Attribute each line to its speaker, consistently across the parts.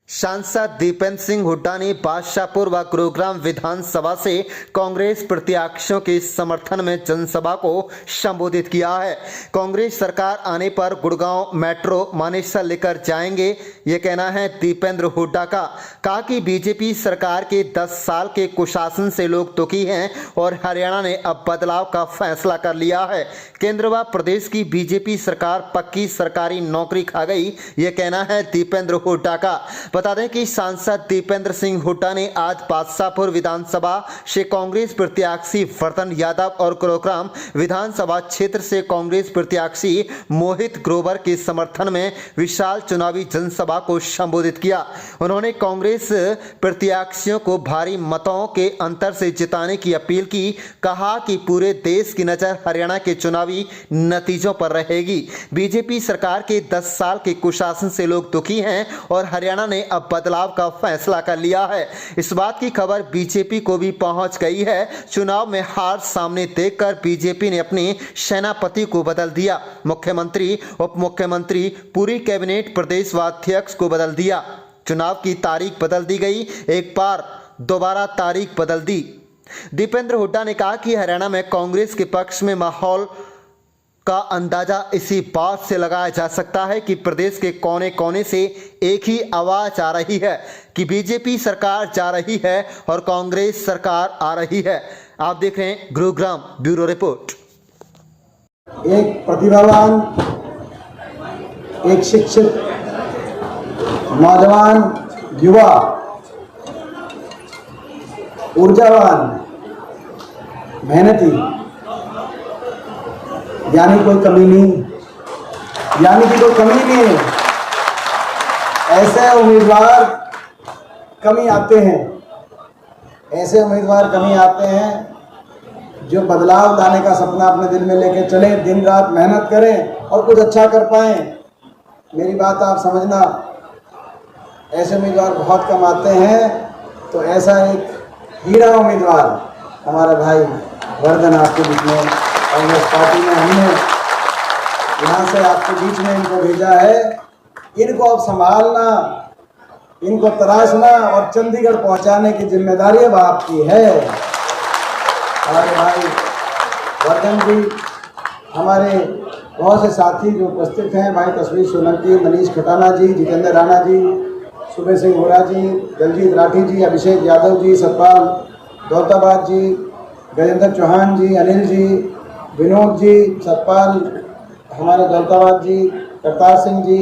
Speaker 1: सांसद दीपेंद्र सिंह हुड्डा ने बादशाहपुर व गुरुग्राम विधानसभा से कांग्रेस प्रत्याशियों के समर्थन में जनसभा को संबोधित किया है। कांग्रेस सरकार आने पर गुड़गांव मेट्रो मानेसर लेकर जाएंगे, ये कहना है दीपेंद्र हुड्डा का। कहा कि बीजेपी सरकार के 10 साल के कुशासन से लोग दुखी हैं और हरियाणा ने अब बदलाव का फैसला कर लिया है। केंद्र व प्रदेश की बीजेपी सरकार पक्की सरकारी नौकरी खा गई, ये कहना है दीपेंद्र हुड्डा का। बता दें कि सांसद दीपेंद्र सिंह हुड्डा ने आज बादशाहपुर विधानसभा से कांग्रेस प्रत्याशी वर्धन यादव और गुरुग्राम विधानसभा क्षेत्र से कांग्रेस प्रत्याशी मोहित ग्रोवर के समर्थन में विशाल चुनावी जनसभा को संबोधित किया। उन्होंने कांग्रेस प्रत्याशियों को भारी मतों के अंतर से जिताने की अपील की। कहा कि पूरे देश की नजर हरियाणा के चुनावी नतीजों पर रहेगी। बीजेपी सरकार के 10 साल के कुशासन से लोग दुखी हैं और हरियाणा ने अब बदलाव का फैसला कर लिया है। इस बात की खबर बीजेपी को भी पहुंच गई है। चुनाव में हार सामने देखकर बीजेपी ने अपने सेनापति को बदल दिया। मुख्यमंत्री, उप मुख्यमंत्री, पूरी कैबिनेट, प्रदेश व अध्यक्ष को बदल दिया। चुनाव की तारीख बदल दी गई, एक बार दोबारा तारीख बदल दी। दीपेंद्र हुड्डा ने कहा कि हरियाणा में कांग्रेस के पक्ष में माहौल का अंदाजा इसी बात से लगाया जा सकता है कि प्रदेश के कोने कोने से एक ही आवाज आ रही है कि बीजेपी सरकार जा रही है और कांग्रेस सरकार आ रही है। आप देख रहे हैं गुरुग्राम ब्यूरो रिपोर्ट।
Speaker 2: एक प्रतिभावान, एक शिक्षित नौजवान, युवा, ऊर्जावान, मेहनती, यानी कोई कमी नहीं, यानी कि कोई कमी नहीं है। ऐसे उम्मीदवार कमी आते हैं, ऐसे उम्मीदवार कमी आते हैं जो बदलाव लाने का सपना अपने दिल में लेके चले, दिन रात मेहनत करें और कुछ अच्छा कर पाएं। मेरी बात आप समझना, ऐसे उम्मीदवार बहुत कम आते हैं। तो ऐसा एक हीरा उम्मीदवार हमारा भाई वर्धन आपके बीच में, कांग्रेस पार्टी में हमने यहाँ से आपके बीच में इनको भेजा है। इनको अब संभालना, इनको तराशना और चंडीगढ़ पहुँचाने की जिम्मेदारी अब आपकी है। हमारे भाई वर्धन जी, हमारे बहुत से साथी जो उपस्थित हैं, भाई तस्वीर सोलंकी, मनीष खटाना जी, जितेंद्र राणा जी, सुबह सिंह होरा जी, दलजीत राठी जी, अभिषेक यादव जी, सतपाल दौलताबाद जी, गजेंद्र चौहान जी, अनिल जी, विनोद जी, सतपाल हमारे दौलताबाद जी, करतार सिंह जी,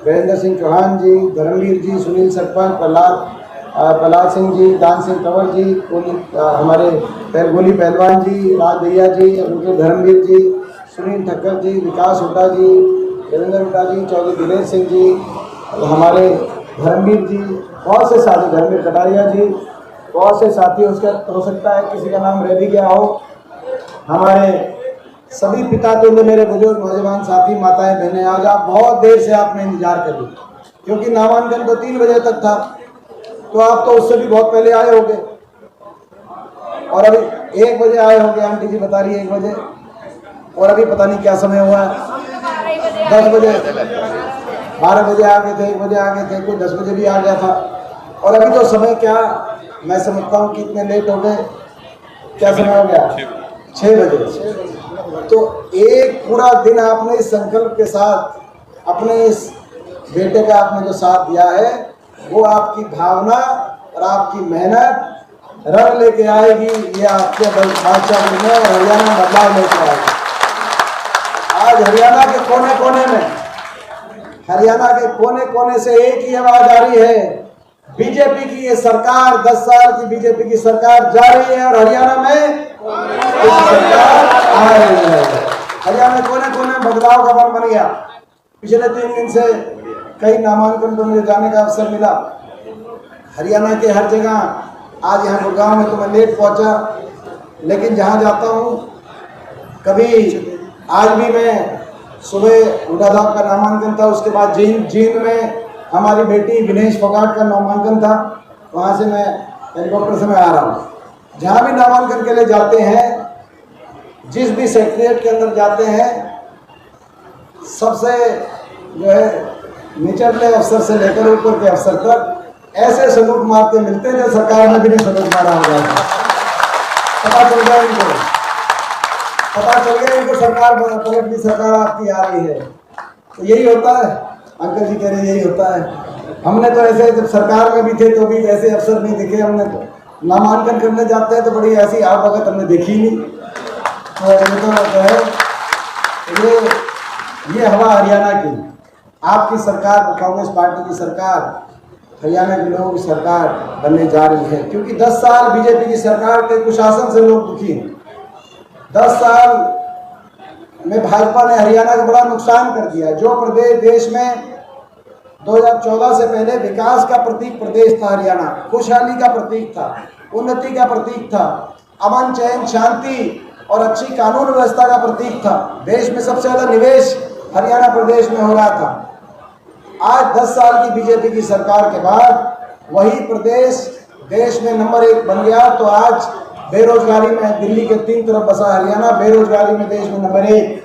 Speaker 2: वीरेंद्र सिंह चौहान जी, धर्मवीर जी, सुनील सतपाल, प्रहलाद सिंह जी, दान सिंह कंवर जी, हमारे गोली पहलवान जी, राज भैया जी, उनके धर्मवीर जी, सुनील ठक्कर जी, विकास हुड्डा जी, देवेंद्र हुड्डा जी, चौधरी दिलेर सिंह जी, हमारे धर्मवीर जी, बहुत से साथी, धर्मवीर कटारिया जी, बहुत से साथी। उसका हो सकता है किसी का नाम रह भी गया हो। हमारे सभी पिता तुल्य मेरे बुजुर्ग नौजवान साथी, माताएं, बहनें, आज आप बहुत देर से आपने इंतजार कर ली, क्योंकि नामांकन तो 3 बजे तक था, तो आप तो उससे भी बहुत पहले आए होंगे और अभी 1 बजे आए होंगे। आंटी जी बता रही है 1 बजे, और अभी पता नहीं क्या समय हुआ है, 10 बजे, 12 बजे आ गए थे, 1 बजे आ गए थे, कोई 10 बजे भी आ गया था। और अभी तो समय क्या, मैं समझता हूँ कि इतने लेट हो गए, क्या समय हो गया, 6 बजे। तो एक पूरा दिन आपने इस संकल्प के साथ अपने इस बेटे का आपने जो साथ दिया है, वो आपकी भावना और आपकी मेहनत रंग लेके आएगी। ये आपके बादशाहपुर में हरियाणा बदलाव लेके आएगी। आज हरियाणा के कोने कोने में, हरियाणा के कोने कोने से एक ही आवाज आ रही है, बीजेपी की ये सरकार, 10 साल की बीजेपी की सरकार जा रही है और हरियाणा में सरकार आ रही है। हरियाणा कोने कोने बदलाव का वन बन गया। पिछले 3 दिन से कई नामांकन पर मुझे जाने का अवसर मिला, हरियाणा के हर जगह। आज यहाँ गुड़गांव में तो मैं लेट पहुँचा, लेकिन जहाँ जाता हूँ, कभी आज भी मैं सुबह हुड्डा साहब का नामांकन था, उसके बाद जींद में हमारी बेटी विनेश फोगाट का नामांकन था, वहाँ से मैं हेलीकॉप्टर से मैं आ रहा हूँ। जहाँ भी नामांकन के लिए जाते हैं, जिस भी सेक्रेटरिएट के अंदर जाते हैं, सबसे जो है निचले अफसर से लेकर ऊपर के अफसर तक ऐसे सलूट मारते मिलते हैं जो सरकार में भी नहीं सलूट मारा होगा। पता चल गया इनको, पता चल गया इनको सरकार पलट की सरकार आपकी आ रही है। तो यही होता है, अंकल जी कह रहे यही होता है। हमने तो ऐसे जब सरकार में भी थे तो भी ऐसे अफसर नहीं दिखे। हमने तो नामांकन करने जाते हैं तो बड़ी ऐसी आप वक्त हमने देखी नहीं। तो ये तो है ये हवा हरियाणा की, आपकी सरकार, कांग्रेस पार्टी की सरकार, हरियाणा के लोगों की सरकार बनने जा रही है। क्योंकि 10 साल बीजेपी की सरकार के कुशासन से लोग दुखी हैं। 10 साल में भाजपा ने हरियाणा को बड़ा नुकसान कर दिया। जो प्रदेश देश में 2014 से पहले विकास का प्रतीक प्रदेश था हरियाणा, खुशहाली का प्रतीक था, उन्नति का प्रतीक था, अमन चैन शांति और अच्छी कानून व्यवस्था का प्रतीक था। देश में सबसे ज्यादा निवेश हरियाणा प्रदेश में हो रहा था। आज 10 साल की बीजेपी की सरकार के बाद वही प्रदेश देश में नंबर 1 बन गया। तो आज बेरोजगारी में दिल्ली के 3 तरफ बसा हरियाणा बेरोजगारी में देश में नंबर 1,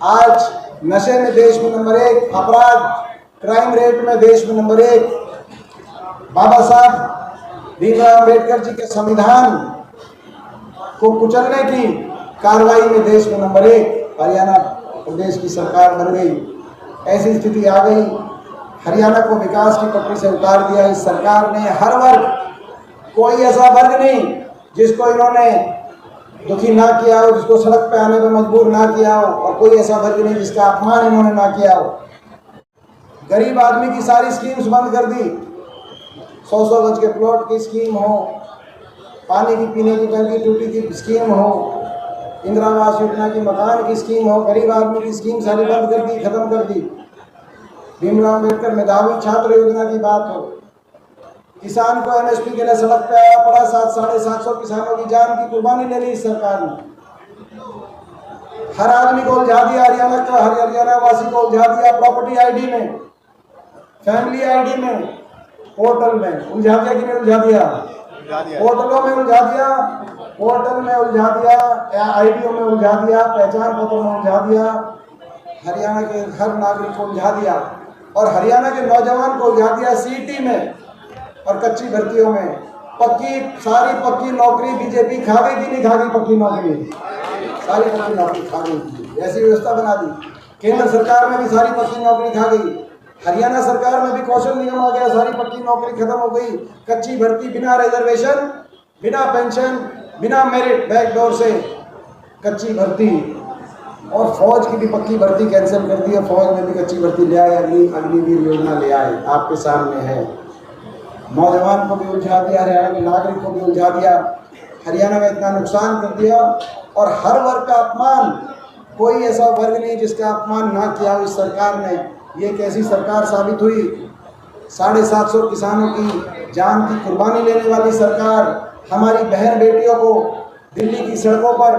Speaker 2: आज नशे में देश में नंबर 1, अपराध क्राइम रेट में देश में नंबर 1, बाबा साहब भीमराव अम्बेडकर जी के संविधान को कुचलने की कार्रवाई में देश में नंबर 1 हरियाणा प्रदेश की सरकार बन गई। ऐसी स्थिति आ गई, हरियाणा को विकास की पटरी से उतार दिया इस सरकार ने। हर वर्ग, कोई ऐसा वर्ग नहीं जिसको इन्होंने दुखी ना किया हो, जिसको सड़क पे आने पर मजबूर ना किया हो, और कोई ऐसा वर्ग नहीं जिसका अपमान इन्होंने ना किया हो। गरीब आदमी की सारी स्कीम्स बंद कर दी। 100 गज के प्लॉट की स्कीम हो, पानी की पीने की टंकी टूटी की स्कीम हो, इंदिरा आवास योजना की मकान की स्कीम हो, गरीब आदमी की स्कीम सारी बंद कर दी, खत्म कर दी। भीमराव अम्बेडकर मेधावी छात्र योजना की बात हो, किसान को एमएसपी के लिए सड़क पे आया पड़ा, 700-750 किसानों की जान की कुर्बानी ले ली इस सरकार ने। हर आदमी को उलझा दिया, हरियाणा वासी को उलझा दिया। प्रॉपर्टी आईडी में, फैमिली आईडी में, पोर्टल में उलझा दिया कि नहीं उलझा दिया? पोर्टलों में उलझा दिया, पोर्टल में उलझा दिया, आईडीओ में उलझा दिया, पहचान पत्रों में उलझा दिया। हरियाणा के हर नागरिक को उलझा दिया और हरियाणा के नौजवान को उलझा दिया सीटी में और कच्ची भर्तियों में। सारी पक्की नौकरी बीजेपी खा गई थी, नहीं खा गई पक्की नौकरी? सारी पक्की नौकरी खा गई थी। ऐसी व्यवस्था बना दी। केंद्र सरकार में भी सारी पक्की नौकरी खा गई, हरियाणा सरकार में भी कौशल नियम आ गया, सारी पक्की नौकरी खत्म हो गई। कच्ची भर्ती, बिना रिजर्वेशन, बिना पेंशन, बिना मेरिट, बैकडोर से कच्ची भर्ती। और फौज की भी पक्की भर्ती कैंसिल कर दी है। फौज में भी कच्ची भर्ती ले आए, अग्निवीर योजना ले आए, आपके सामने है। नौजवान को भी उलझा दिया, हरियाणा के नागरिक को भी उलझा दिया। हरियाणा में इतना नुकसान कर दिया और हर वर्ग का अपमान, कोई ऐसा वर्ग नहीं जिसका अपमान ना किया हो इस सरकार ने। ये कैसी सरकार साबित हुई? 750 किसानों की जान की कुर्बानी लेने वाली सरकार, हमारी बहन बेटियों को दिल्ली की सड़कों पर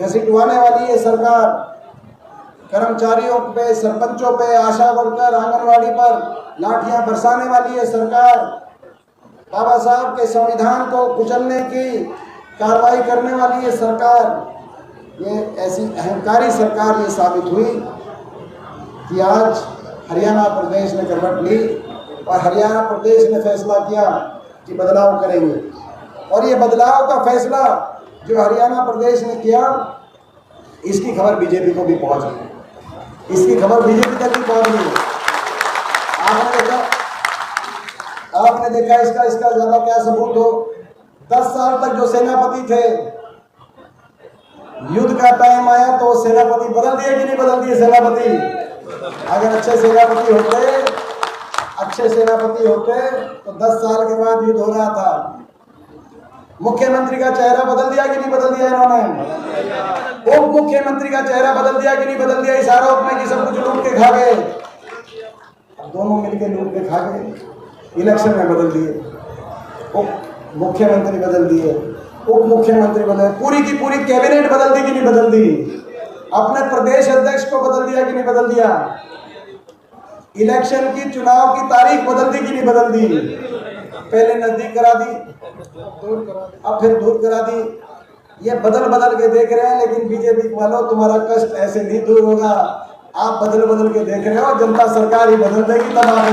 Speaker 2: घसीटवाने वाली ये सरकार, कर्मचारियों पे, सरपंचों पे, आशा वर्कर, आंगनवाड़ी पर लाठियां बरसाने वाली ये सरकार, बाबा साहब के संविधान को कुचलने की कार्रवाई करने वाली ये सरकार, ये ऐसी अहंकारी सरकार ये साबित हुई कि आज हरियाणा प्रदेश ने करवट ली और हरियाणा प्रदेश ने फैसला किया कि बदलाव करेंगे। और ये बदलाव का फैसला जो हरियाणा प्रदेश ने किया, इसकी खबर बीजेपी को भी पहुंच गई। इसकी खबर बीजेपी तक भी पहुंच गई। आपने देखा इसका ज्यादा क्या सबूत हो? 10 साल तक जो सेनापति थे, युद्ध का टाइम आया तो सेनापति बदल दिए कि नहीं बदल दिए? सेनापति अगर अच्छे सेनापति होते तो 10 साल के बाद युद्ध हो रहा था। मुख्यमंत्री का चेहरा बदल दिया कि नहीं बदल दिया इन्होंने? उप मुख्यमंत्री का चेहरा बदल दिया कि नहीं बदल दिया? इस आरोप में कि सब कुछ लूट के खा गए। दोनों मिलकर लूट के खा गए। इलेक्शन में बदल दिए, उप मुख्यमंत्री बदल दिए, उप मुख्यमंत्री बदल, पूरी की पूरी कैबिनेट बदल दी कि नहीं बदल दी? अपने प्रदेश अध्यक्ष को बदल दिया कि नहीं बदल दिया? इलेक्शन की, चुनाव की तारीख बदल दी कि नहीं बदल दी? पहले नजदीक करा दी, अब फिर दूर करा दी। ये बदल बदल के देख रहे हैं। लेकिन बीजेपी वालों, तुम्हारा कष्ट ऐसे नहीं दूर होगा। आप बदल बदल के देख रहे हो, जनता सरकार ही बदल देगी तब आप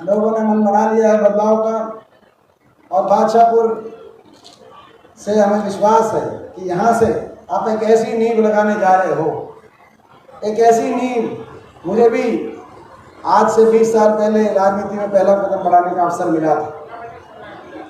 Speaker 2: लोगों ने मन बना लिया है बदलाव का। और बादशाहपुर से हमें विश्वास है कि यहाँ से आप एक ऐसी नींव लगाने जा रहे हो, एक ऐसी नींव। मुझे भी आज से 20 साल पहले राजनीति में पहला कदम बढ़ाने का अवसर मिला था।